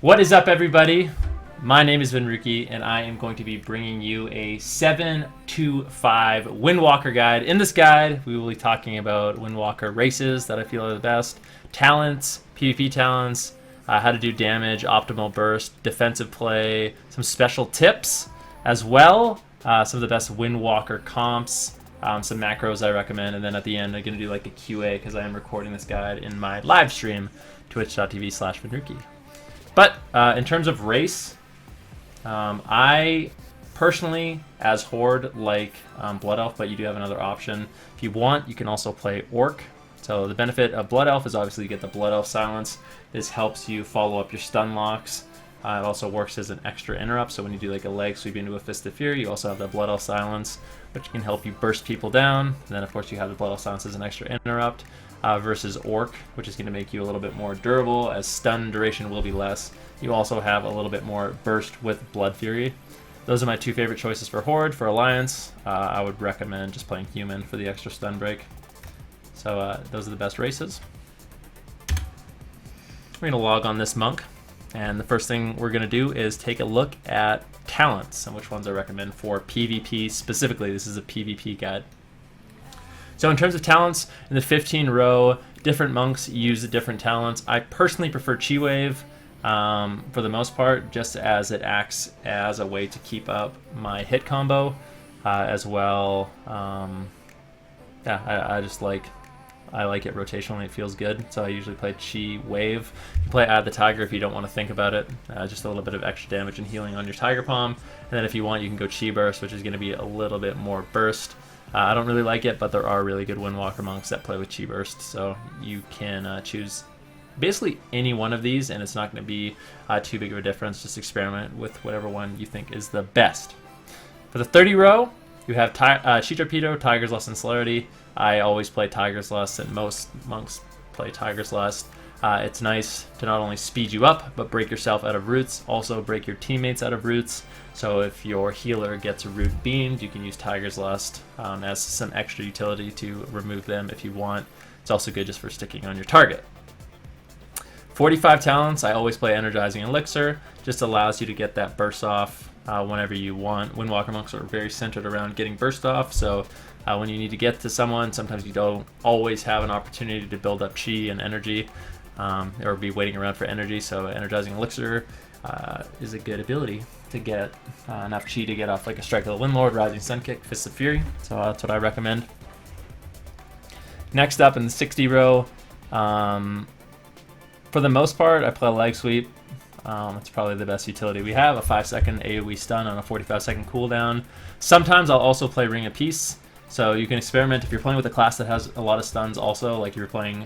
What is up, everybody? My name is Venruki, and I am going to be bringing you a 7-5 Windwalker guide. In this guide, we will be talking about Windwalker races that I feel are the best, talents, PvP talents, how to do damage, optimal burst, defensive play, some special tips as well, some of the best Windwalker comps, some macros I recommend, and then at the end I'm going to do like a QA because I am recording this guide in my live stream, twitch.tv/Venruki. But in terms of race, I personally, as Horde, like Blood Elf, but you do have another option. If you want, you can also play Orc. So the benefit of Blood Elf is obviously you get the Blood Elf silence. This helps you follow up your stun locks. It also works as an extra interrupt, so when you do like a leg sweep into a Fist of Fury, you also have the Blood Elf silence, which can help you burst people down. And then of course you have the Blood Elf silence as an extra interrupt. Versus Orc, which is going to make you a little bit more durable, as stun duration will be less. You also have a little bit more burst with Blood Fury. Those are my two favorite choices for Horde. For Alliance, I would recommend just playing Human for the extra stun break. So those are the best races. We're going to log on this monk, and the first thing we're going to do is take a look at talents and which ones I recommend for PvP specifically. This is a PvP guide. So in terms of talents, in the 15 row, different monks use different talents. I personally prefer Chi Wave for the most part, just as it acts as a way to keep up my hit combo as well. I like it rotationally. It feels good, so I usually play Chi Wave. You can play Add the Tiger if you don't want to think about it. Just a little bit of extra damage and healing on your Tiger Palm. And then if you want, you can go Chi Burst, which is going to be a little bit more burst. I don't really like it, but there are really good Windwalker monks that play with Chi Burst, so you can choose basically any one of these, and it's not going to be too big of a difference. Just experiment with whatever one you think is the best. For the 30 row, you have Chi Torpedo, Tiger's Lust, and Celerity. I always play Tiger's Lust, and most monks play Tiger's Lust. It's nice to not only speed you up, but break yourself out of roots, also break your teammates out of roots. So if your healer gets root beamed, you can use Tiger's Lust as some extra utility to remove them if you want. It's also good just for sticking on your target. 45 talents, I always play Energizing Elixir. Just allows you to get that burst off whenever you want. Windwalker monks are very centered around getting burst off, so when you need to get to someone, sometimes you don't always have an opportunity to build up chi and energy, or be waiting around for energy, so Energizing Elixir is a good ability to get enough chi to get off like a Strike of the Windlord, Rising Sun Kick, Fist of Fury, so that's what I recommend. Next up in the 60 row, for the most part, I play Leg Sweep. It's probably the best utility we have, a 5-second AoE stun on a 45-second cooldown. Sometimes I'll also play Ring of Peace, so you can experiment if you're playing with a class that has a lot of stuns also, like you're playing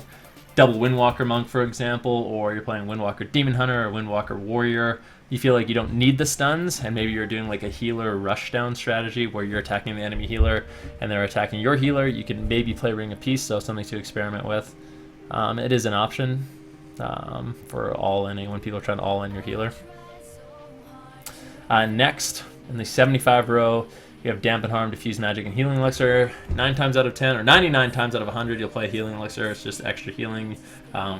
double Windwalker Monk, for example, or you're playing Windwalker Demon Hunter or Windwalker Warrior. You feel like you don't need the stuns, and maybe you're doing like a healer rushdown strategy where you're attacking the enemy healer and they're attacking your healer. You can maybe play Ring of Peace, so something to experiment with. It is an option for all-inning when people are trying to all-in your healer. Next, in the 75 row, you have Dampen Harm, Diffuse Magic, and Healing Elixir. 9 times out of 10, or 99 times out of 100, you'll play Healing Elixir. It's just extra healing.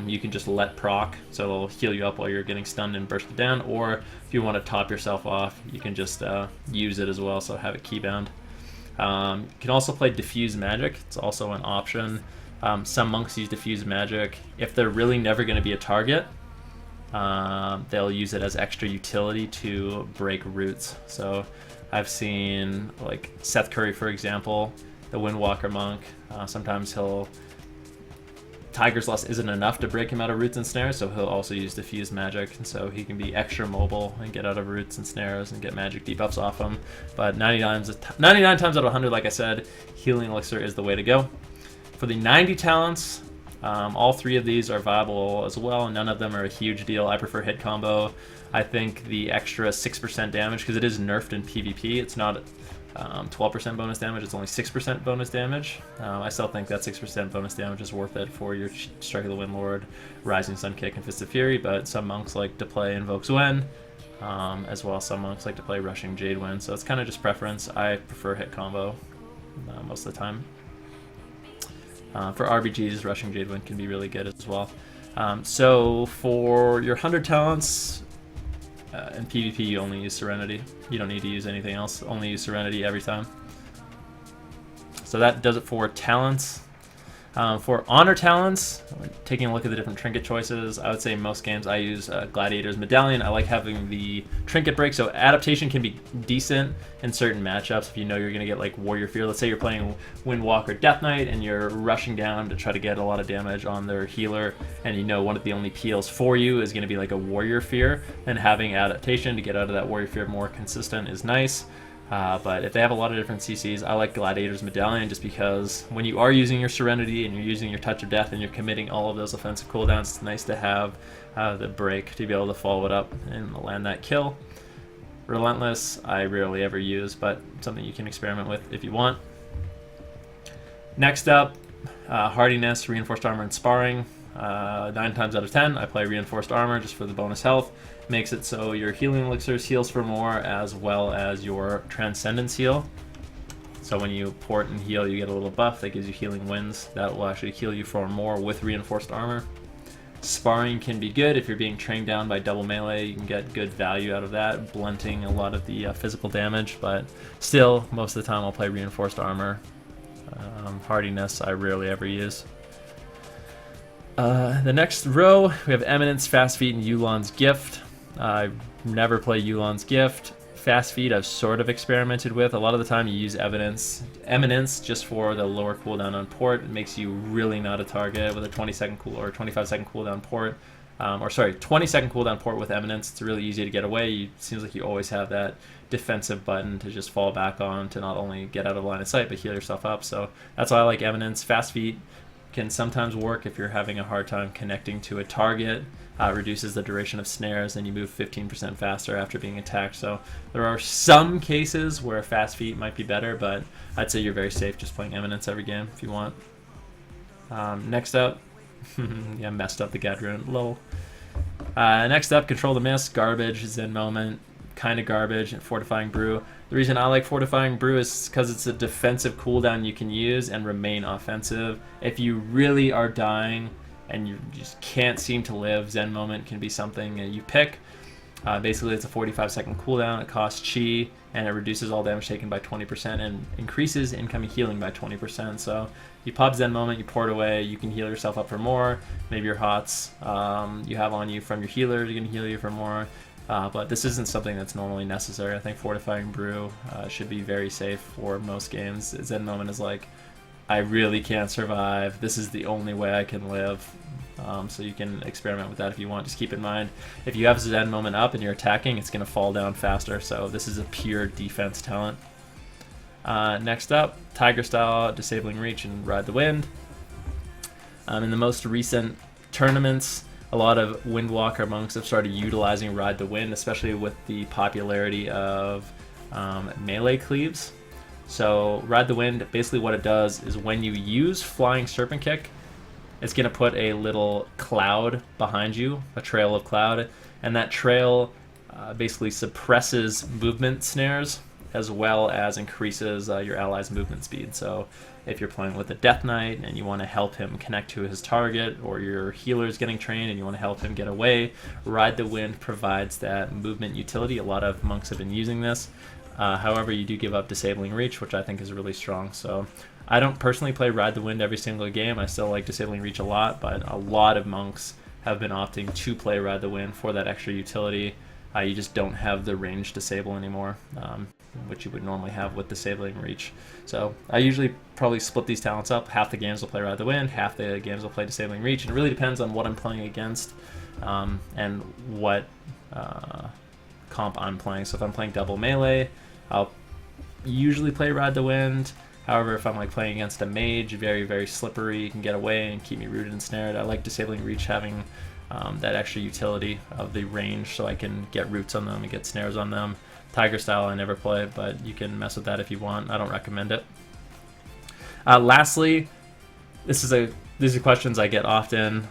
You can just let proc, so it'll heal you up while you're getting stunned and bursted down. Or if you want to top yourself off, you can just use it as well, so have it keybound. You can also play Diffuse Magic. It's also an option. Some monks use Diffuse Magic. If they're really never going to be a target, they'll use it as extra utility to break roots. So I've seen like Seth Curry, for example, the Windwalker monk. Sometimes Tiger's Lust isn't enough to break him out of roots and snares, so he'll also use Diffuse Magic, and so he can be extra mobile and get out of roots and snares and get magic debuffs off him. But 99 times out of 100, like I said, Healing Elixir is the way to go. For the 90 talents, all three of these are viable as well, and none of them are a huge deal. I prefer Hit Combo. I think the extra 6% damage, because it is nerfed in PvP, it's not 12% bonus damage, it's only 6% bonus damage. I still think that 6% bonus damage is worth it for your Strike of the Windlord, Rising Sun Kick, and Fist of Fury, but some monks like to play Invoke Zwen, as well as some monks like to play Rushing Jade Wind, so it's kind of just preference. I prefer Hit Combo most of the time. For RBGs, Rushing Jade Wind can be really good as well. So for your 100 talents, In PvP, you only use Serenity. You don't need to use anything else. Only use Serenity every time. So that does it for talents. For honor talents, taking a look at the different trinket choices, I would say most games I use Gladiator's Medallion. I like having the trinket break, so adaptation can be decent in certain matchups if you know you're going to get like Warrior Fear. Let's say you're playing Windwalker Death Knight and you're rushing down to try to get a lot of damage on their healer, and you know one of the only peels for you is going to be like a Warrior Fear, and having adaptation to get out of that Warrior Fear more consistent is nice. But if they have a lot of different CCs, I like Gladiator's Medallion just because when you are using your Serenity and you're using your Touch of Death and you're committing all of those offensive cooldowns, it's nice to have the break to be able to follow it up and land that kill. Relentless, I rarely ever use, but something you can experiment with if you want. Next up, Hardiness, Reinforced Armor, and Sparring. 9 times out of 10, I play Reinforced Armor just for the bonus health. Makes it so your healing elixirs heals for more, as well as your Transcendence heal. So when you port and heal, you get a little buff that gives you healing winds. That will actually heal you for more with Reinforced Armor. Sparring can be good if you're being trained down by double melee. You can get good value out of that, blunting a lot of the physical damage, but still, most of the time I'll play Reinforced Armor. Hardiness, I rarely ever use. The next row, we have Eminence, Fast Feet, and Yu'lon's Gift. I never play Yu'lon's Gift. Fast Feet I've sort of experimented with. A lot of the time you use Eminence just for the lower cooldown on port. It makes you really not a target with a 20-second cool or 25-second cooldown port. 20-second cooldown port with Eminence. It's really easy to get away. It seems like you always have that defensive button to just fall back on to not only get out of line of sight but heal yourself up. So that's why I like Eminence. Fast Feet can sometimes work if you're having a hard time connecting to a target. Reduces the duration of snares, and you move 15% faster after being attacked. So there are some cases where Fast Feet might be better, but I'd say you're very safe just playing Eminence every game if you want. Next up, yeah, messed up the Gadrun, lol. Next up, Control the Mist, garbage, Zen Moment, kind of garbage, and Fortifying Brew. The reason I like Fortifying Brew is because it's a defensive cooldown you can use and remain offensive. If you really are dying and you just can't seem to live, Zen Moment can be something you pick. Basically, it's a 45-second cooldown. It costs chi, and it reduces all damage taken by 20% and increases incoming healing by 20%. So you pop Zen Moment, you pour it away, you can heal yourself up for more. Maybe your hots you have on you from your healers, you can heal you for more. But this isn't something that's normally necessary. I think Fortifying Brew should be very safe for most games. Zen Moment is like, I really can't survive. This is the only way I can live. So you can experiment with that if you want. Just keep in mind, if you have Zen Moment up and you're attacking, it's going to fall down faster. So this is a pure defense talent. Next up, Tiger Style, Disabling Reach, and Ride the Wind. In the most recent tournaments, a lot of Windwalker monks have started utilizing Ride the Wind, especially with the popularity of melee cleaves. So Ride the Wind, basically what it does is when you use Flying Serpent Kick, it's going to put a little cloud behind you, a trail of cloud, and that trail basically suppresses movement snares as well as increases your ally's movement speed. So if you're playing with a Death Knight and you want to help him connect to his target, or your healer is getting trained and you want to help him get away, Ride the Wind provides that movement utility. A lot of monks have been using this. However, you do give up Disabling Reach, which I think is really strong. So I don't personally play Ride the Wind every single game. I still like Disabling Reach a lot, but a lot of monks have been opting to play Ride the Wind for that extra utility. You just don't have the range disable anymore, which you would normally have with Disabling Reach. So I usually probably split these talents up. Half the games will play Ride the Wind, half the games will play Disabling Reach. It really depends on what I'm playing against and what comp I'm playing. So if I'm playing double melee, I'll usually play Ride the Wind. However, if I'm like playing against a mage, very, very slippery, you can get away and keep me rooted and snared. I like Disabling Reach having that extra utility of the range, so I can get roots on them and get snares on them. Tiger Style I never play, but you can mess with that if you want. I don't recommend it. Lastly, these are questions I get often.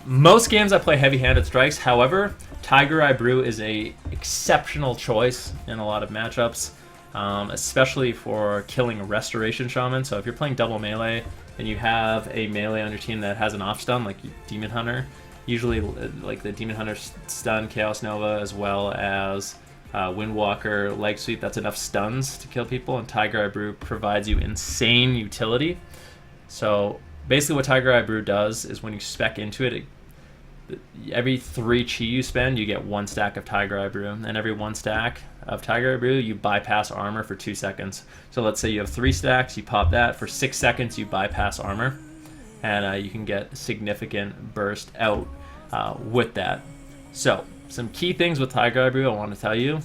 Most games I play heavy-handed strikes. However, Tiger Eye Brew is a exceptional choice in a lot of matchups, especially for killing Restoration Shaman. So if you're playing double melee and you have a melee on your team that has an off stun, like Demon Hunter, Usually, like the Demon Hunter stun, Chaos Nova, as well as Windwalker, Leg Sweep, that's enough stuns to kill people, and Tiger Eye Brew provides you insane utility. So basically what Tiger Eye Brew does is when you spec into it, every 3 chi you spend, you get 1 stack of Tiger Eye Brew, and every 1 stack of Tiger Eye Brew, you bypass armor for 2 seconds. So let's say you have 3 stacks, you pop that, for 6 seconds you bypass armor, and you can get significant burst out with that. So some key things with Tiger Eye Brew I want to tell you.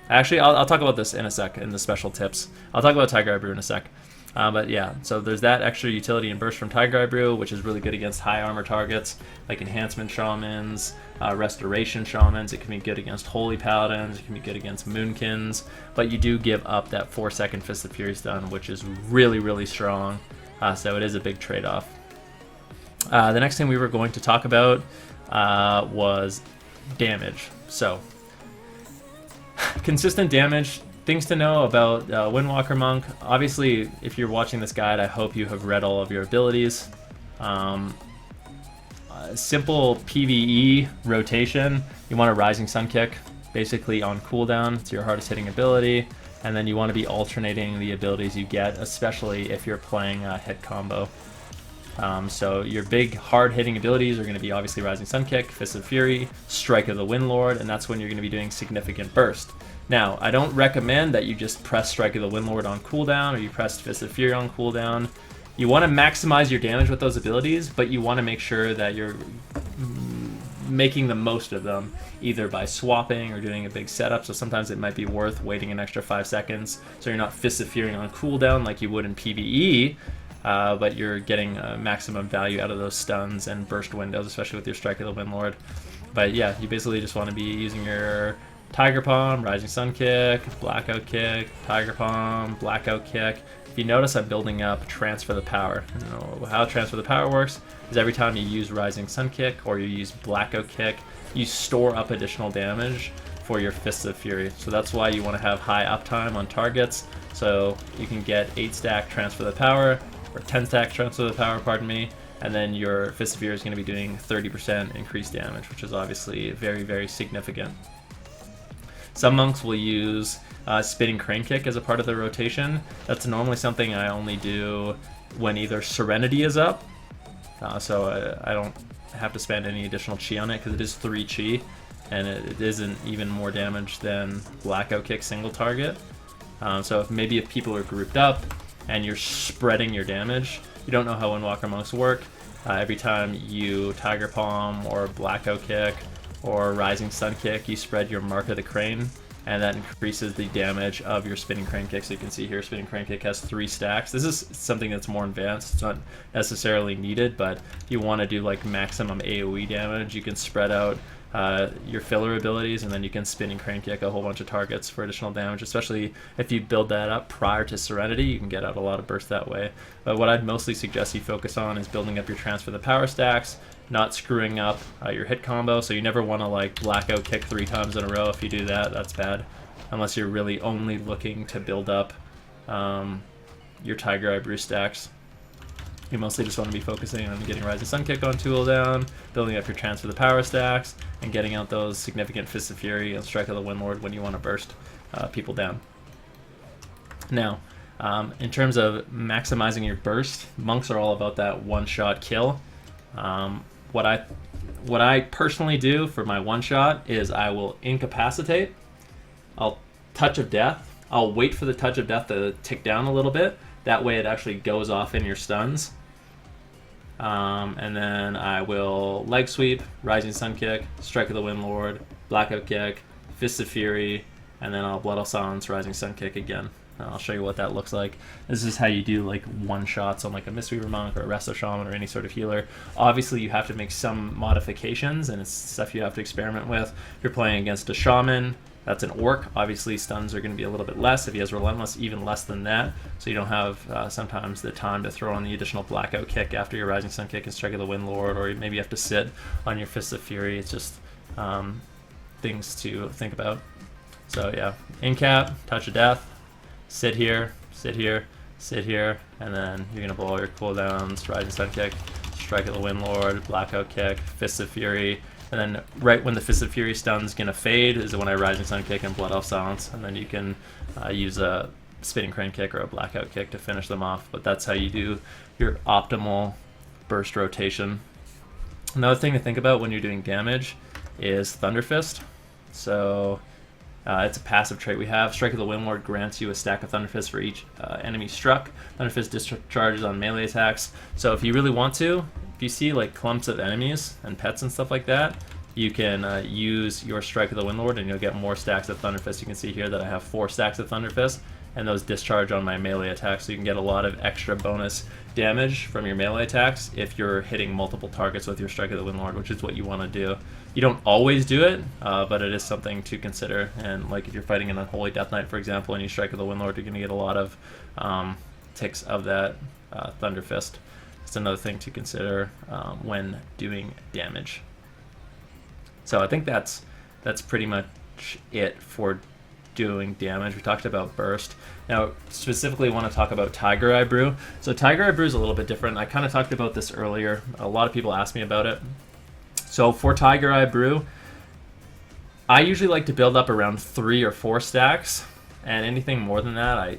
Actually, I'll talk about this in a sec in the special tips. I'll talk about Tiger Eye Brew in a sec. But yeah, so there's that extra utility and burst from Tiger Eye Brew, which is really good against high armor targets like Enhancement Shamans, Restoration Shamans. It can be good against Holy Paladins, it can be good against Moonkins, but you do give up that 4-second Fist of Fury stun, which is really, really strong, so it is a big trade-off. The next thing we were going to talk about was damage. So, consistent damage. Things to know about Windwalker Monk. Obviously, if you're watching this guide, I hope you have read all of your abilities. Simple PvE rotation. You want a Rising Sun Kick, basically on cooldown. It's your hardest hitting ability. And then you want to be alternating the abilities you get, especially if you're playing a hit combo. So your big hard-hitting abilities are going to be obviously Rising Sun Kick, Fist of Fury, Strike of the Windlord, and that's when you're going to be doing significant burst. Now, I don't recommend that you just press Strike of the Windlord on cooldown or you press Fist of Fury on cooldown. You want to maximize your damage with those abilities, but you want to make sure that you're making the most of them, either by swapping or doing a big setup. So sometimes it might be worth waiting an extra 5 seconds so you're not Fist of Fury on cooldown like you would in PvE, but you're getting maximum value out of those stuns and burst windows, especially with your Strike of the Windlord. But yeah, you basically just want to be using your Tiger Palm, Rising Sun Kick, Blackout Kick, Tiger Palm, Blackout Kick. If you notice, I'm building up Transfer the Power. You know, how Transfer the Power works is every time you use Rising Sun Kick or you use Blackout Kick, you store up additional damage for your Fists of Fury. So that's why you want to have high uptime on targets, so you can get 8-stack Transfer the Power, or 10-stack Transfer the Power, pardon me, and then your Fist of Fury is going to be doing 30% increased damage, which is obviously very, very significant. Some monks will use Spinning Crane Kick as a part of the rotation. That's normally something I only do when either Serenity is up, so I don't have to spend any additional chi on it because it is 3 chi, and it isn't even more damage than Blackout Kick single target. So if people are grouped up and you're spreading your damage, you don't know how Windwalker monks work. Every time you Tiger Palm or Blackout Kick or Rising Sun Kick, you spread your Mark of the Crane, and that increases the damage of your Spinning Crane Kick. So you can see here, Spinning Crane Kick has 3 stacks. This is something that's more advanced. It's not necessarily needed, but if you want to do like maximum AoE damage, you can spread out your filler abilities, and then you can Spinning Crane Kick a whole bunch of targets for additional damage. Especially if you build that up prior to Serenity, you can get out a lot of burst that way. But what I'd mostly suggest you focus on is building up your Transfer the Power stacks, not screwing up your hit combo. So you never want to like Blackout Kick 3 times in a row. If you do that, that's bad, unless you're really only looking to build up your Tiger Eye Brew stacks. You mostly just want to be focusing on getting Rising Sun Kick on cooldown, building up your Transfer the Power stacks, and getting out those significant Fists of Fury and Strike of the Windlord when you want to burst people down. Now, in terms of maximizing your burst, monks are all about that one-shot kill. What I personally do for my one-shot is I will incapacitate, I'll Touch of Death, I'll wait for the Touch of Death to tick down a little bit, that way it actually goes off in your stuns. And then I will Leg Sweep, Rising Sun Kick, Strike of the Windlord, Blackout Kick, Fist of Fury, and then I'll Blood Silence, Rising Sun Kick again. I'll show you what that looks like. This is how you do like one-shots on like a Mistweaver Monk or a Resto Shaman or any sort of healer. Obviously you have to make some modifications, and it's stuff you have to experiment with. If you're playing against a Shaman, that's an Orc, obviously stuns are going to be a little bit less. If he has Relentless, even less than that. So you don't have sometimes the time to throw on the additional Blackout Kick after your Rising Sun Kick and Strike of the Windlord, or maybe you have to sit on your Fist of Fury. It's just things to think about. So yeah, Incap, Touch of Death, sit here, sit here, sit here, and then you're going to blow all your cooldowns, Rising Sun Kick, Strike of the Windlord, Blackout Kick, Fists of Fury, and then right when the Fist of Fury stun's gonna fade is when I Rising Sun Kick and Blood Elf Silence, and then you can use a Spinning Crane Kick or a Blackout Kick to finish them off. But that's how you do your optimal burst rotation. Another thing to think about when you're doing damage is Thunder Fist. So it's a passive trait we have. Strike of the Windlord grants you a stack of Thunder Fist for each enemy struck. Thunder Fist discharges on melee attacks. So if you really want to, if you see like clumps of enemies and pets and stuff like that, you can use your Strike of the Windlord and you'll get more stacks of Thunder Fist. You can see here that I have 4 stacks of Thunder Fist, and those discharge on my melee attacks, so you can get a lot of extra bonus damage from your melee attacks if you're hitting multiple targets with your Strike of the Windlord, which is what you want to do. You don't always do it, but it is something to consider. And like if you're fighting an Unholy Death Knight, for example, and you Strike of the Windlord, you're going to get a lot of ticks of that Thunder Fist. It's another thing to consider when doing damage. So I think that's pretty much it for doing damage. We talked about burst. Now, specifically want to talk about Tiger Eye Brew. So Tiger Eye Brew is a little bit different. I kind of talked about this earlier. A lot of people asked me about it. So for Tiger Eye Brew, I usually like to build up around 3 or 4 stacks, and anything more than that I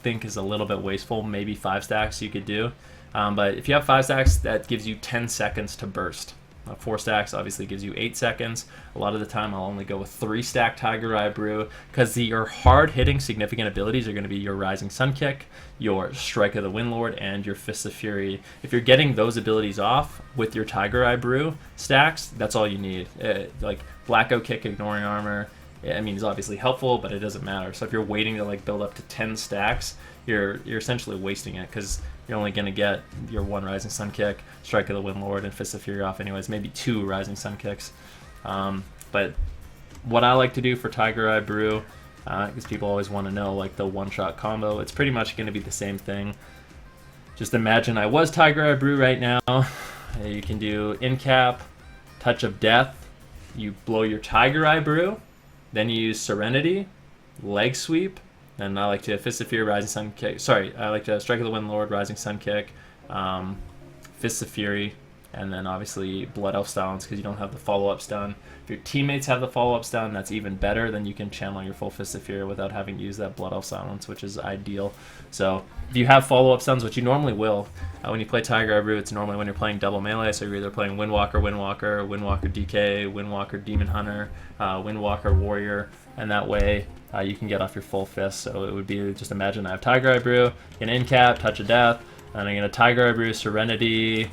think is a little bit wasteful. Maybe 5 stacks you could do. But if you have 5 stacks, that gives you 10 seconds to burst. 4 stacks obviously gives you 8 seconds. A lot of the time I'll only go with 3 stack Tiger Eye Brew because your hard hitting significant abilities are going to be your Rising Sun Kick, your Strike of the Windlord, and your Fists of Fury. If you're getting those abilities off with your Tiger Eye Brew stacks, that's all you need. Like Blackout Kick, Ignoring Armor, I mean, is obviously helpful, but it doesn't matter. So if you're waiting to like build up to 10 stacks, you're essentially wasting it because you're only going to get your 1 Rising Sun Kick, Strike of the Windlord, and Fist of Fury off anyways, maybe 2 Rising Sun Kicks. But what I like to do for Tiger Eye Brew, because people always want to know like the one-shot combo, it's pretty much going to be the same thing. Just imagine I was Tiger Eye Brew right now. You can do In-Cap, Touch of Death, you blow your Tiger Eye Brew, then you use Serenity, Leg Sweep, and I like to Fist of Fury, Rising Sun Kick. Sorry, I like to Strike of the Windlord, Rising Sun Kick, Fists of Fury, and then obviously Blood Elf Silence because you don't have the follow-up stun. If your teammates have the follow-up stun, that's even better. Then you can channel your full Fist of Fury without having to use that Blood Elf Silence, which is ideal. So if you have follow-up stuns, which you normally will, when you play Tiger Eye Brew, it's normally when you're playing double melee, so you're either playing Windwalker, DK, Windwalker, Demon Hunter, Windwalker, Warrior, and that way you can get off your full fist. So it would be, just imagine I have Tiger Eye Brew, an In-Cap, Touch of Death, and I'm going to Tiger Eye Brew, Serenity,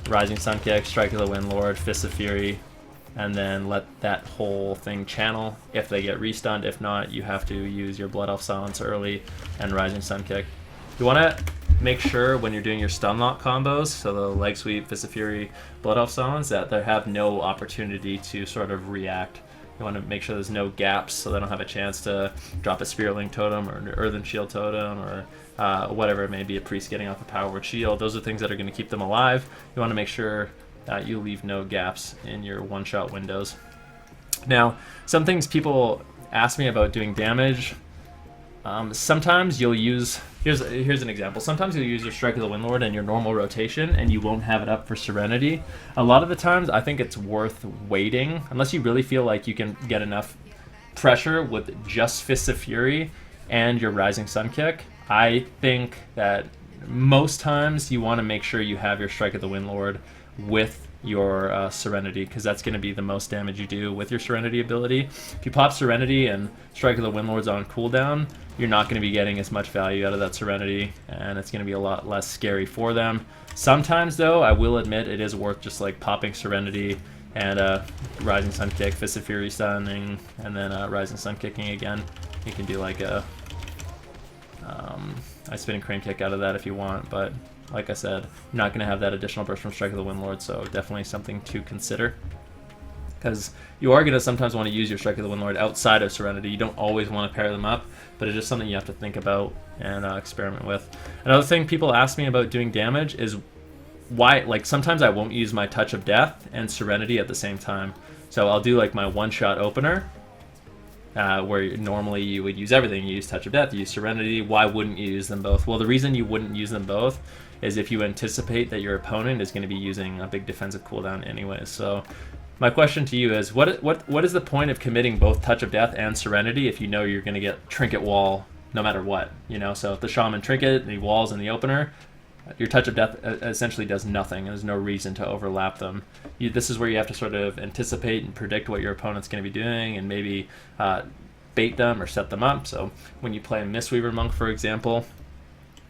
Rising Sun Kick, Strike of the Windlord, Fist of Fury, and then let that whole thing channel if they get restunned. If not, you have to use your Blood Elf Silence early and Rising Sun Kick. You want to make sure when you're doing your stun lock combos, so the Leg Sweep, Fist of Fury, Blood Elf Silence, that they have no opportunity to sort of react. You want to make sure there's no gaps so they don't have a chance to drop a Spirit Totem or an Earthen Shield Totem or whatever it may be, a Priest getting off a Power Word Shield. Those are things that are going to keep them alive. You want to make sure that you leave no gaps in your one-shot windows. Now, some things people ask me about doing damage. Sometimes you'll use, here's an example. Sometimes you'll use your Strike of the Windlord in your normal rotation and you won't have it up for Serenity. A lot of the times I think it's worth waiting, unless you really feel like you can get enough pressure with just Fists of Fury and your Rising Sun Kick. I think that most times you want to make sure you have your Strike of the Windlord with your Serenity, because that's going to be the most damage you do with your Serenity ability. If you pop Serenity and Strike of the Windlord's on cooldown, you're not going to be getting as much value out of that Serenity, and it's going to be a lot less scary for them. Sometimes, though, I will admit it is worth just like popping Serenity and Rising Sun Kick, Fist of Fury stunning, and then Rising Sun Kicking again. You can do like a Spinning Crane Kick out of that if you want, but like I said, you're not going to have that additional burst from Strike of the Windlord, so definitely something to consider. Because you are going to sometimes want to use your Strike of the Windlord outside of Serenity. You don't always want to pair them up, but it's just something you have to think about and experiment with. Another thing people ask me about doing damage is why, like sometimes I won't use my Touch of Death and Serenity at the same time. So I'll do like my one-shot opener, where normally you would use everything. You use Touch of Death, you use Serenity. Why wouldn't you use them both? Well, the reason you wouldn't use them both is if you anticipate that your opponent is going to be using a big defensive cooldown anyway. So my question to you is, what is the point of committing both Touch of Death and Serenity if you know you're going to get Trinket Wall no matter what? You know, so if the Shaman Trinket and he walls in the opener, your Touch of Death essentially does nothing. There's no reason to overlap them. This is where you have to sort of anticipate and predict what your opponent's going to be doing and maybe bait them or set them up. So when you play a Mistweaver Monk, for example,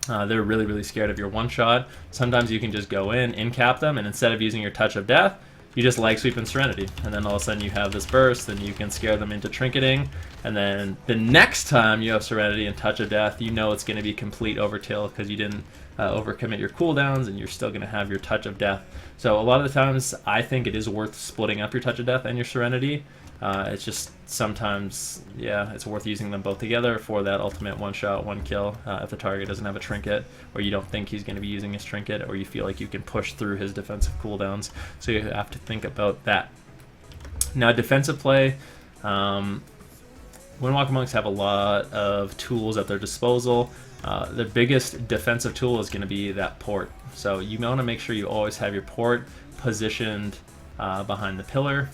they're really, really scared of your one-shot. Sometimes you can just go in cap them, and instead of using your Touch of Death, you just Leg Sweep and Serenity, and then all of a sudden you have this burst, and you can scare them into trinketing, and then the next time you have Serenity and Touch of Death, you know it's going to be complete overkill because you didn't overcommit your cooldowns, and you're still going to have your Touch of Death. So a lot of the times, I think it is worth splitting up your Touch of Death and your Serenity. It's just sometimes, yeah, it's worth using them both together for that ultimate one-shot, one-kill if the target doesn't have a trinket, or you don't think he's going to be using his trinket, or you feel like you can push through his defensive cooldowns. So you have to think about that. Now, defensive play, Windwalker Monks have a lot of tools at their disposal. The biggest defensive tool is going to be that port. So you want to make sure you always have your port positioned behind the pillar.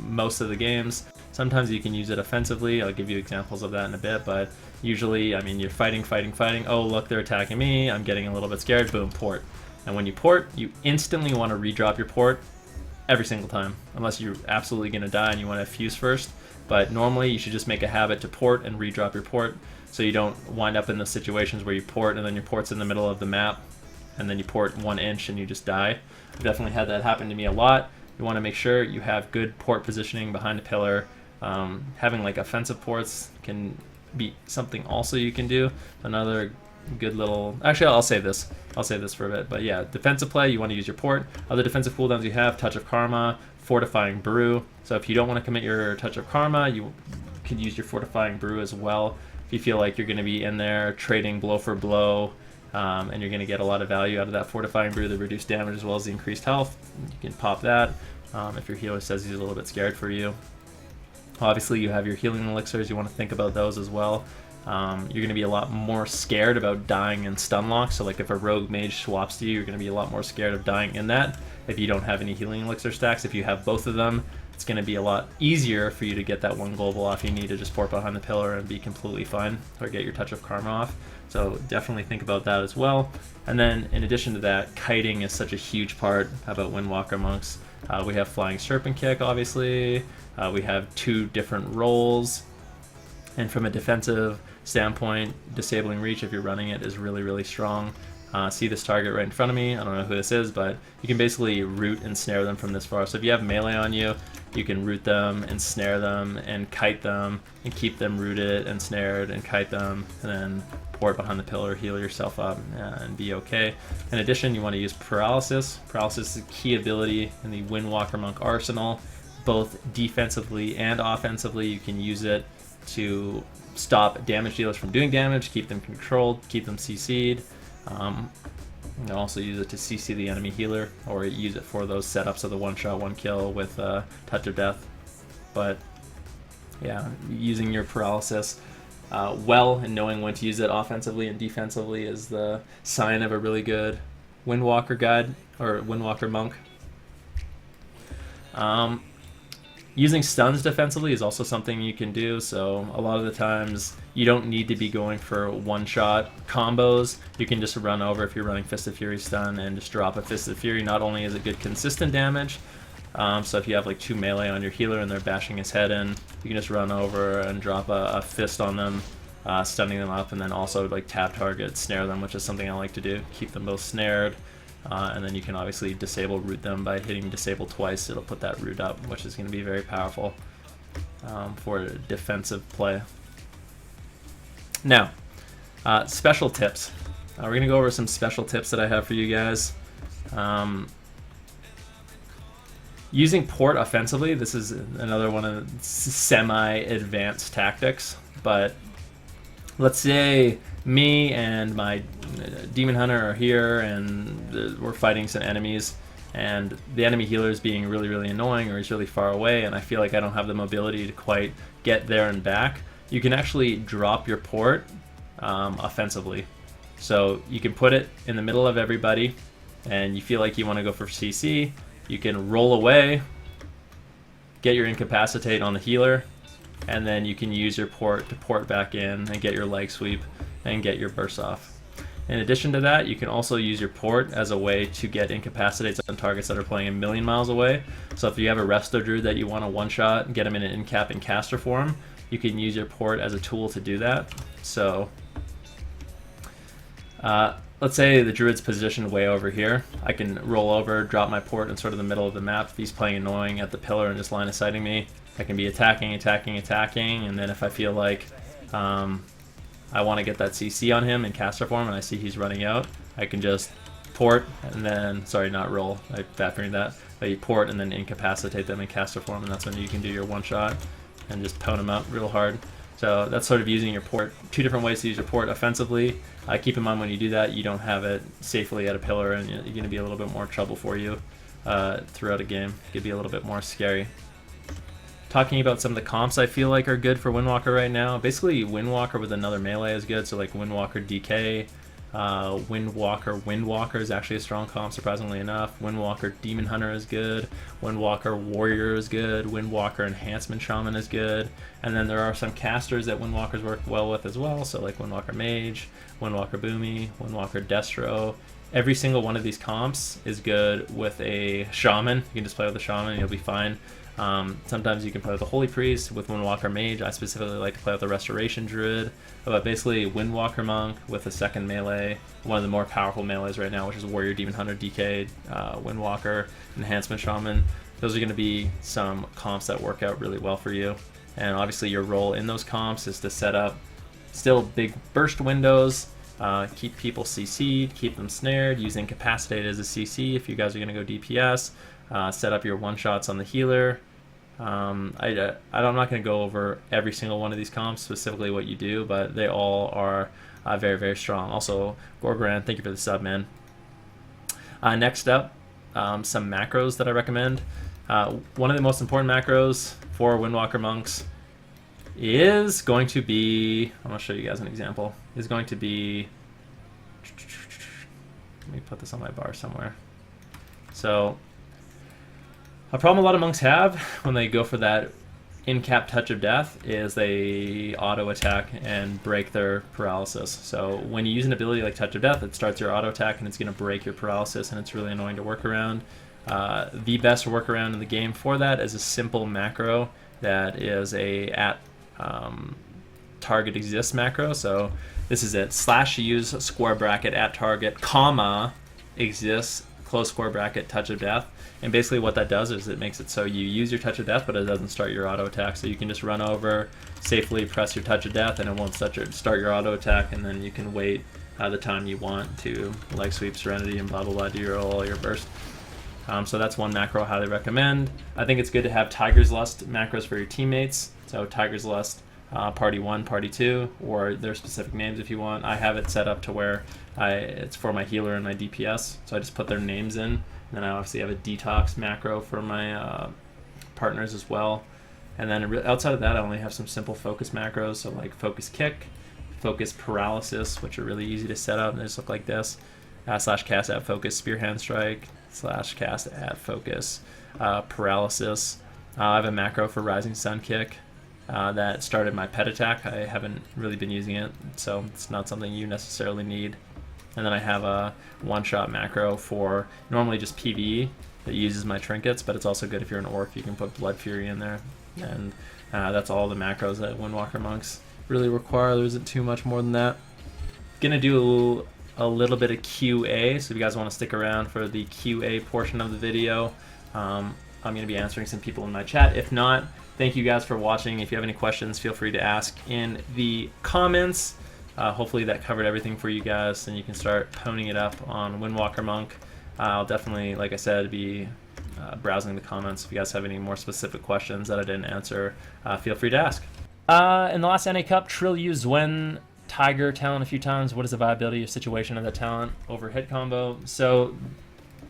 Most of the games. Sometimes you can use it offensively. I'll give you examples of that in a bit, but usually, I mean, you're fighting. Oh, look, they're attacking me. I'm getting a little bit scared. Boom, port. And when you port, you instantly want to redrop your port every single time, unless you're absolutely going to die and you want to fuse first. But normally, you should just make a habit to port and redrop your port so you don't wind up in the situations where you port and then your port's in the middle of the map and then you port 1 inch and you just die. I've definitely had that happen to me a lot. You want to make sure you have good port positioning behind a pillar. Having like offensive ports can be something also you can do. Another good little... Actually, I'll save this. I'll save this for a bit. But yeah, defensive play, you want to use your port. Other defensive cooldowns you have, Touch of Karma, Fortifying Brew. So if you don't want to commit your Touch of Karma, you could use your Fortifying Brew as well. If you feel like you're going to be in there trading blow for blow, and you're going to get a lot of value out of that Fortifying Brew, the reduced damage as well as the increased health, you can pop that. If your healer says he's a little bit scared for you. Obviously, you have your healing elixirs. You want to think about those as well. You're going to be a lot more scared about dying in stun lock. So like if a rogue mage swaps to you, you're going to be a lot more scared of dying in that. If you don't have any healing elixir stacks, if you have both of them, it's going to be a lot easier for you to get that one global off. You need to just port behind the pillar and be completely fine, or get your Touch of Karma off. So definitely think about that as well. And then in addition to that, kiting is such a huge part about Windwalker Monks. We have Flying Serpent Kick, obviously. We have 2 different roles. And from a defensive standpoint, Disabling Reach, if you're running it, is really, really strong. See this target right in front of me? I don't know who this is, but you can basically root and snare them from this far. So if you have melee on you, you can root them and snare them and kite them and keep them rooted and snared and kite them, and then port behind the pillar, heal yourself up, and be okay. In addition, you want to use Paralysis. Paralysis is a key ability in the Windwalker Monk arsenal. Both defensively and offensively, you can use it to stop damage dealers from doing damage, keep them controlled, keep them CC'd. You can also use it to CC the enemy healer, or use it for those setups of the one-shot, one-kill with Touch of Death. But yeah, using your Paralysis well and knowing when to use it offensively and defensively is the sign of a really good Windwalker guide, or Windwalker Monk. Using stuns defensively is also something you can do, so a lot of the times you don't need to be going for one-shot combos. You can just run over if you're running Fist of Fury stun and just drop a Fist of Fury. Not only is it good consistent damage, so if you have like 2 melee on your healer and they're bashing his head in, you can just run over and drop a fist on them, stunning them up, and then also like tap target, snare them, which is something I like to do, keep them both snared. And then you can obviously disable root them by hitting disable twice. It'll put that root up, which is going to be very powerful for defensive play. Now, special tips. We're going to go over some special tips that I have for you guys. Using port offensively, this is another one of the semi-advanced tactics, but let's say me and my demon hunter are here and we're fighting some enemies, and the enemy healer is being really, really annoying, or he's really far away, and I feel like I don't have the mobility to quite get there and back. You can actually drop your port offensively. So you can put it in the middle of everybody, and you feel like you want to go for CC, you can roll away, get your incapacitate on the healer, and then you can use your port to port back in and get your leg sweep and get your burst off. In addition to that, you can also use your port as a way to get incapacitates on targets that are playing a million miles away. So if you have a Resto Druid that you want to one-shot and get them in an incap and caster form, you can use your port as a tool to do that. So let's say the Druid's positioned way over here. I can roll over, drop my port in sort of the middle of the map. If he's playing annoying at the pillar and just line of sighting me, I can be attacking, and then if I feel like I want to get that CC on him in caster form and I see he's running out, I can just port and then, sorry, not roll, I fat fingered that, but you port and then incapacitate them in caster form, and that's when you can do your one shot and just pwn them up real hard. So that's sort of using your port. Two different ways to use your port offensively. Keep in mind when you do that, you don't have it safely at a pillar, and you're going to be a little bit more trouble for you throughout a game. It could be a little bit more scary. Talking about some of the comps I feel like are good for Windwalker right now. Basically, Windwalker with another melee is good. So like Windwalker DK, Windwalker is actually a strong comp, surprisingly enough. Windwalker Demon Hunter is good. Windwalker Warrior is good. Windwalker Enhancement Shaman is good. And then there are some casters that Windwalkers work well with as well. So like Windwalker Mage, Windwalker Boomy, Windwalker Destro. Every single one of these comps is good with a Shaman. You can just play with a Shaman and you'll be fine. Sometimes you can play with a Holy Priest. With Windwalker Mage, I specifically like to play with a Restoration Druid. But basically, Windwalker Monk with a second melee, one of the more powerful melees right now, which is Warrior, Demon Hunter, DK, Windwalker, Enhancement Shaman. Those are going to be some comps that work out really well for you. And obviously your role in those comps is to set up still big burst windows, keep people CC'd, keep them snared, use Incapacitate as a CC if you guys are going to go DPS, set up your one-shots on the healer. I'm not going to go over every single one of these comps, specifically what you do, but they all are very, very strong. Also, Gorgoran, thank you for the sub, man. Next up, some macros that I recommend. One of the most important macros for Windwalker monks is going to be, I'm going to show you guys an example, is going to be, let me put this on my bar somewhere. So, a problem a lot of monks have when they go for that in-cap Touch of Death is they auto-attack and break their paralysis. So when you use an ability like Touch of Death, it starts your auto-attack and it's going to break your paralysis, and it's really annoying to work around. The best workaround in the game for that is a simple macro that is a target exists macro. So this is it, /use square bracket at target, comma, exists, close square bracket, Touch of Death. And basically what that does is it makes it so you use your Touch of Death, but it doesn't start your auto attack. So you can just run over, safely press your Touch of Death, and it won't start your auto attack, and then you can wait the time you want to leg sweep, Serenity, and blah blah blah, do all your burst. So that's one macro I highly recommend. I think it's good to have Tiger's Lust macros for your teammates. So Tiger's Lust, Party 1, Party 2, or their specific names if you want. I have it set up to where it's for my healer and my DPS, so I just put their names in. And then I obviously have a detox macro for my partners as well. And then outside of that, I only have some simple focus macros, so like focus kick, focus paralysis, which are really easy to set up. They just look like this. /cast at focus spear hand strike, /cast at focus paralysis. I have a macro for rising sun kick that started my pet attack. I haven't really been using it, so it's not something you necessarily need. And then I have a one-shot macro for normally just PvE that uses my trinkets, but it's also good if you're an orc. You can put Blood Fury in there. And that's all the macros that Windwalker monks really require. There isn't too much more than that. Gonna do a little bit of QA, so if you guys want to stick around for the QA portion of the video, I'm gonna be answering some people in my chat. If not, thank you guys for watching. If you have any questions, feel free to ask in the comments. Hopefully that covered everything for you guys, and you can start poning it up on Windwalker Monk. I'll definitely, like I said, be browsing the comments. If you guys have any more specific questions that I didn't answer, feel free to ask. In the last NA Cup, Trill used Zwen Tiger talent a few times. What is the viability or situation of that talent over hit combo? So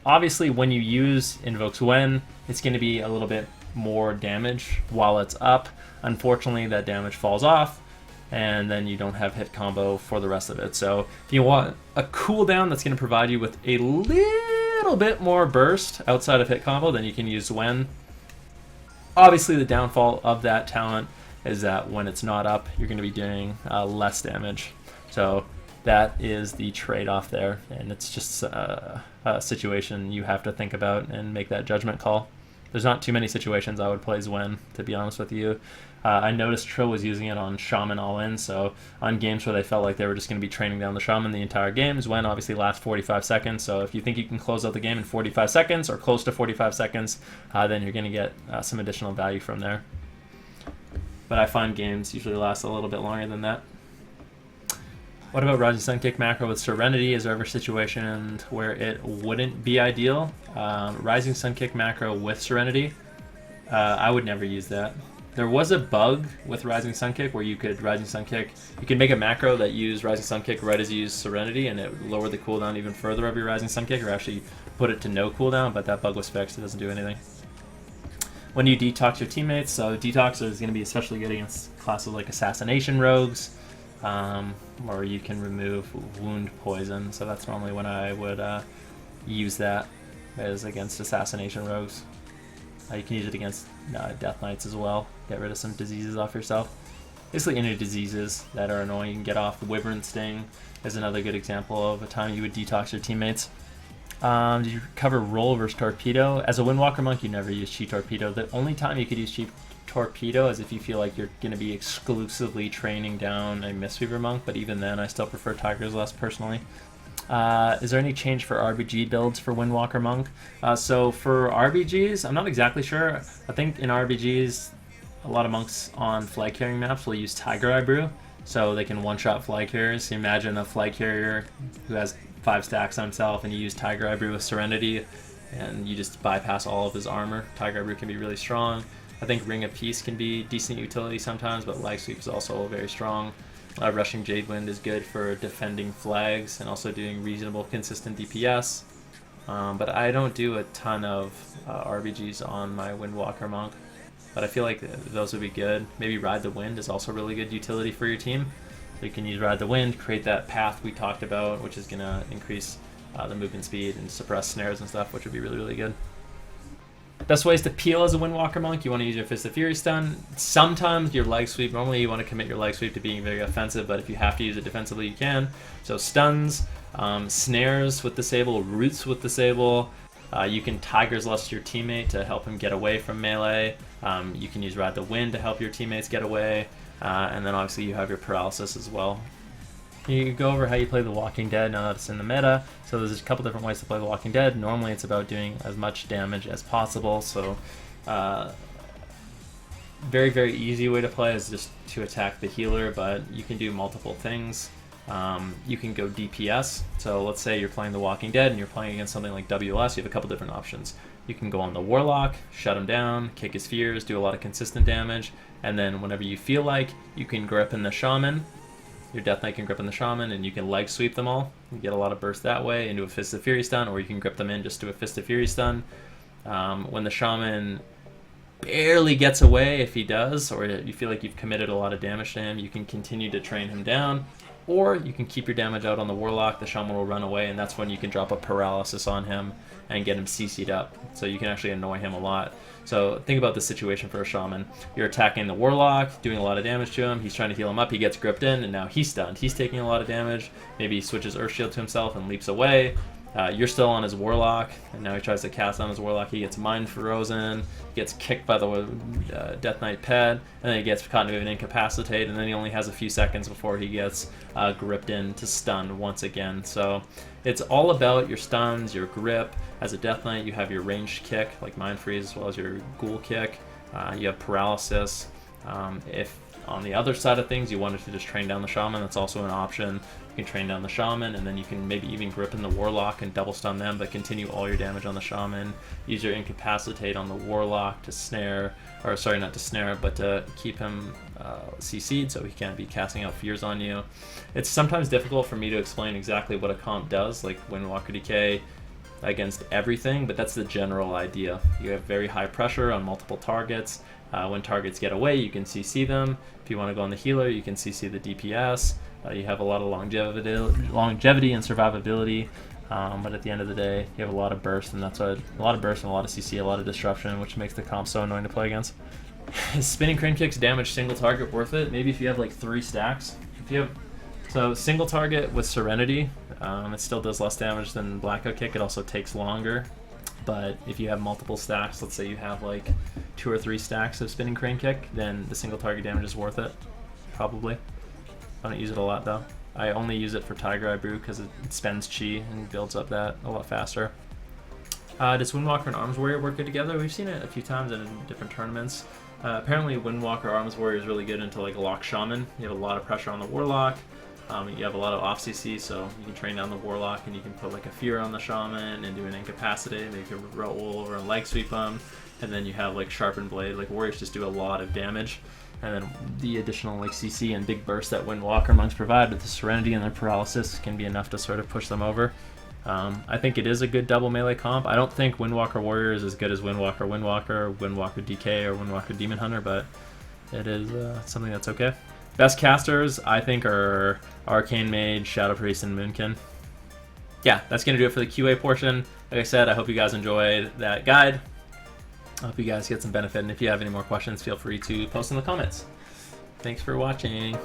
obviously when you use Invoke Zwen, it's going to be a little bit more damage while it's up. Unfortunately, that damage falls off and then you don't have hit combo for the rest of it. So if you want a cooldown that's going to provide you with a little bit more burst outside of hit combo, then you can use Wen. Obviously, the downfall of that talent is that when it's not up, you're going to be doing less damage. So that is the trade-off there, and it's just a situation you have to think about and make that judgment call. There's not too many situations I would play Wen, to be honest with you. I noticed Trill was using it on Shaman all-in, so on games where they felt like they were just going to be training down the Shaman the entire game, Wen obviously lasts 45 seconds, so if you think you can close out the game in 45 seconds or close to 45 seconds, then you're going to get some additional value from there. But I find games usually last a little bit longer than that. What about Rising Sun Kick macro with Serenity? Is there ever a situation where it wouldn't be ideal? Rising Sun Kick macro with Serenity, I would never use that. There was a bug with Rising Sun Kick where you could make a macro that used Rising Sun Kick right as you use Serenity, and it would lower the cooldown even further of your Rising Sun Kick, or actually put it to no cooldown, but that bug was fixed. It doesn't do anything. When you detox your teammates, so Detox is going to be especially good against classes like Assassination Rogues, or you can remove Wound Poison, so that's normally when I would use that, as against Assassination Rogues. You can use it against Death Knights as well, get rid of some diseases off yourself. Basically any diseases that are annoying you can get off. Wyvern Sting is another good example of a time you would detox your teammates. Did you cover Roll versus Torpedo? As a Windwalker monk, you never use Chi Torpedo. The only time you could use Chi Torpedo is if you feel like you're going to be exclusively training down a Mistweaver monk, but even then I still prefer Tiger's Lust personally. Is there any change for RBG builds for Windwalker monk? So for RBGs, I'm not exactly sure. I think in RBGs, a lot of monks on flag carrying maps will use Tiger Eye Brew, so they can one-shot flag carriers. So imagine a flag carrier who has 5 stacks on himself, and you use Tiger Eye Brew with Serenity, and you just bypass all of his armor. Tiger Eye Brew can be really strong. I think Ring of Peace can be decent utility sometimes, but Lag Sweep is also very strong. Rushing Jadewind is good for defending flags and also doing reasonable, consistent DPS. But I don't do a ton of RBGs on my Windwalker monk, but I feel like those would be good. Maybe Ride the Wind is also really good utility for your team. So you can use Ride the Wind, create that path we talked about, which is going to increase the movement speed and suppress snares and stuff, which would be really, really good. Best ways to peel as a Windwalker monk, you want to use your Fist of Fury stun. Sometimes your leg sweep, normally you want to commit your leg sweep to being very offensive, but if you have to use it defensively, you can. So stuns, snares with Disable, roots with Disable. You can Tiger's Lust your teammate to help him get away from melee. You can use Ride the Wind to help your teammates get away. And then obviously you have your paralysis as well. You go over how you play The Walking Dead now that it's in the meta. So there's a couple different ways to play The Walking Dead. Normally it's about doing as much damage as possible. So very, very easy way to play is just to attack the healer, but you can do multiple things. You can go DPS. So let's say you're playing The Walking Dead and you're playing against something like WLS. You have a couple different options. You can go on the Warlock, shut him down, kick his fears, do a lot of consistent damage, and then whenever you feel like, you can grip in the Shaman. Your Death Knight can grip in the Shaman, and you can leg sweep them all. You get a lot of burst that way into a Fist of Fury stun, or you can grip them in just to a Fist of Fury stun. When the Shaman barely gets away, if he does, or you feel like you've committed a lot of damage to him, you can continue to train him down, or you can keep your damage out on the Warlock. The Shaman will run away, and that's when you can drop a paralysis on him and get him CC'd up. So you can actually annoy him a lot. So think about the situation for a Shaman. You're attacking the Warlock, doing a lot of damage to him. He's trying to heal him up. He gets gripped in, and now he's stunned. He's taking a lot of damage. Maybe he switches Earth Shield to himself and leaps away. You're still on his Warlock, and now he tries to cast on his Warlock. He gets Mind Frozen, gets kicked by the Death Knight Ped, and then he gets caught and incapacitated, and then he only has a few seconds before he gets gripped in to stun once again. So it's all about your stuns, your grip. As a Death Knight, you have your ranged kick, like Mind Freeze, as well as your Ghoul kick. You have paralysis. If on the other side of things you wanted to just train down the Shaman, that's also an option. You can train down the Shaman, and then you can maybe even grip in the Warlock and double stun them, but continue all your damage on the Shaman. Use your Incapacitate on the Warlock to snare, or sorry, not to snare, but to keep him CC'd so he can't be casting out fears on you. It's sometimes difficult for me to explain exactly what a comp does, like Windwalker Decay. against everything, but that's the general idea. You have very high pressure on multiple targets. When targets get away, you can CC them. If you want to go on the healer, you can CC the DPS. You have a lot of longevity and survivability, but at the end of the day, you have a lot of burst, and that's a lot of burst and a lot of CC, a lot of disruption, which makes the comp so annoying to play against. Is spinning crane kicks damage single target worth it? Maybe if you have like 3 stacks. If you have so single target with Serenity, it still does less damage than Blackout Kick. It also takes longer. But if you have multiple stacks, let's say you have like 2 or 3 stacks of spinning crane kick, then the single target damage is worth it, probably. I don't use it a lot though. I only use it for Tiger Eye Brew because it spends chi and builds up that a lot faster. Does Windwalker and Arms Warrior work good together? We've seen it a few times in different tournaments. Apparently Windwalker Arms Warrior is really good into like Lock Shaman. You have a lot of pressure on the Warlock. You have a lot of off CC, so you can train down the Warlock and you can put like a Fear on the Shaman and do an Incapacitate, make a roll over and leg sweep them, and then you have like Sharpened Blade. Like Warriors just do a lot of damage, and then the additional like CC and big burst that Windwalker monks provide with the Serenity and their Paralysis can be enough to sort of push them over. I think it is a good double melee comp. I don't think Windwalker Warrior is as good as Windwalker Windwalker, Windwalker DK, or Windwalker Demon Hunter, but it is something that's okay. Best casters, I think, are Arcane Mage, Shadow Priest, and Moonkin. Yeah, that's going to do it for the QA portion. Like I said, I hope you guys enjoyed that guide. I hope you guys get some benefit, and if you have any more questions, feel free to post in the comments. Thanks for watching.